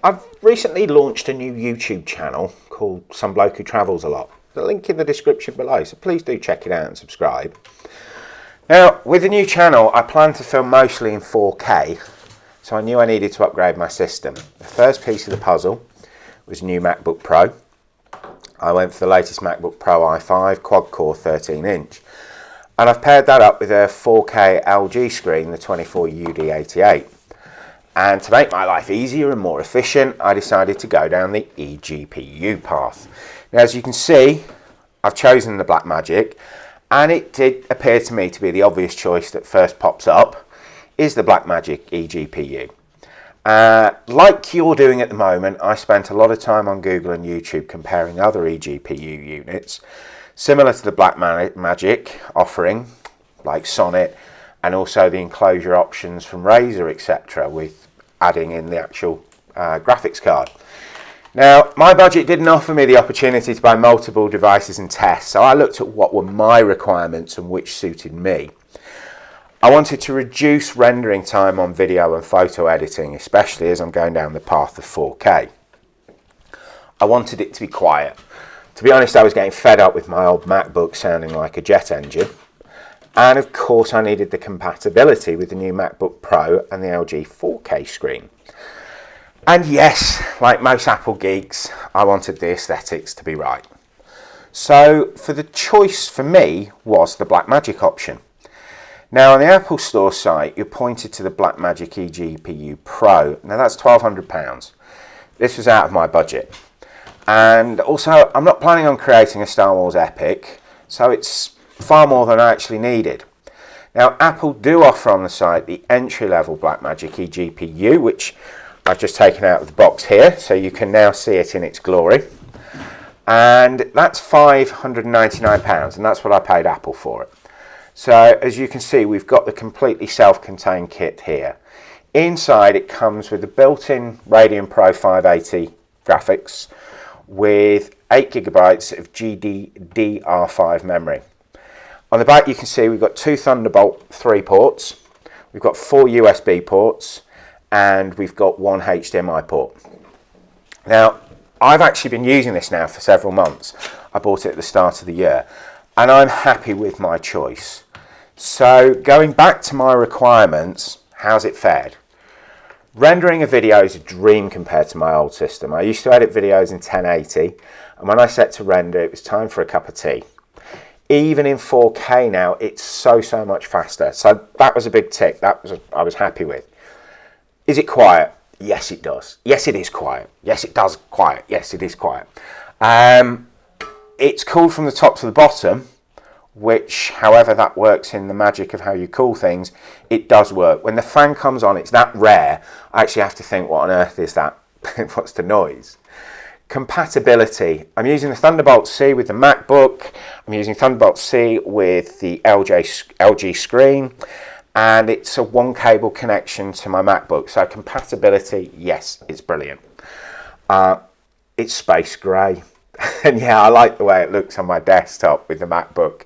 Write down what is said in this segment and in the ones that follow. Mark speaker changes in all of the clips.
Speaker 1: I've recently launched a new YouTube channel called Some Bloke Who Travels a Lot. The link in the description below, so please do check it out and subscribe. Now, with the new channel, I plan to film mostly in 4K, so I knew I needed to upgrade my system. The first piece of the puzzle was new MacBook Pro. I went for the latest MacBook Pro i5 quad-core 13-inch, and I've paired that up with a 4K LG screen, the 24UD88. And to make my life easier and more efficient, I decided to go down the eGPU path. Now, as you can see, I've chosen the Blackmagic, and it did appear to me to be the obvious choice that first pops up is the Blackmagic eGPU. Like you're doing at the moment, I spent a lot of time on Google and YouTube comparing other eGPU units, similar to the Blackmagic offering, like Sonnet, and also the enclosure options from Razer, etc., with adding in the actual graphics card. Now, my budget didn't offer me the opportunity to buy multiple devices and tests, so I looked at what were my requirements and which suited me. I wanted to reduce rendering time on video and photo editing, especially as I'm going down the path of 4K. I wanted it to be quiet. To be honest, I was getting fed up with my old MacBook sounding like a jet engine. And of course, I needed the compatibility with the new MacBook Pro and the LG 4K screen. And yes, like most Apple geeks, I wanted the aesthetics to be right. So for the choice for me was the Blackmagic option. Now on the Apple Store site, you're pointed to the Blackmagic eGPU Pro. Now that's £1,200. This was out of my budget. And also, I'm not planning on creating a Star Wars epic, so it's far more than I actually needed. Now, Apple do offer on the site the entry-level Blackmagic eGPU, which I've just taken out of the box here, so you can now see it in its glory. And that's £599, and that's what I paid Apple for it. So, as you can see, we've got the completely self-contained kit here. Inside, it comes with the built-in Radeon Pro 580 graphics with 8GB of GDDR5 memory. On the back you can see we've got two Thunderbolt 3 ports, we've got 4 USB ports, and we've got one HDMI port. Now, I've actually been using this now for several months. I bought it at the start of the year, and I'm happy with my choice. So, going back to my requirements, how's it fared? Rendering a video is a dream compared to my old system. I used to edit videos in 1080, and when I set to render, it was time for a cup of tea. Even in 4K now, it's so much faster. So that was a big tick. I was happy with. Is it quiet? Yes, it does. Yes, it is quiet. Yes, it does quiet. Yes, it is quiet. It's cooled from the top to the bottom, which, however that works in the magic of how you cool things, it does work. When the fan comes on, it's that rare. I actually have to think, what on earth is that? What's the noise? Compatibility. I'm using the Thunderbolt C with the MacBook. I'm using Thunderbolt C with the LG screen, and it's a one cable connection to my MacBook. So compatibility, yes, it's brilliant. It's space grey, and yeah, I like the way it looks on my desktop with the MacBook.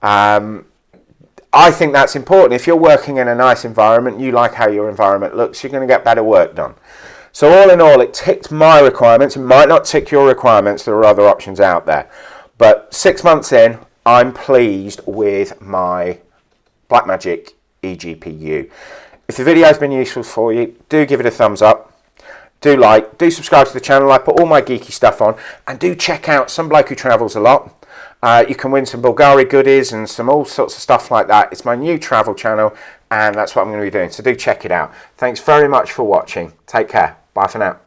Speaker 1: I think that's important. If you're working in a nice environment, you like how your environment looks, you're going to get better work done. So all in all, it ticked my requirements. It might not tick your requirements. There are other options out there. But 6 months in, I'm pleased with my Blackmagic eGPU. If the video has been useful for you, do give it a thumbs up. Do like, do subscribe to the channel. I put all my geeky stuff on. And do check out Some Bloke Who Travels a Lot. You can win some Bulgari goodies and some all sorts of stuff like that. It's my new travel channel, and that's what I'm going to be doing. So do check it out. Thanks very much for watching. Take care. Bye for now.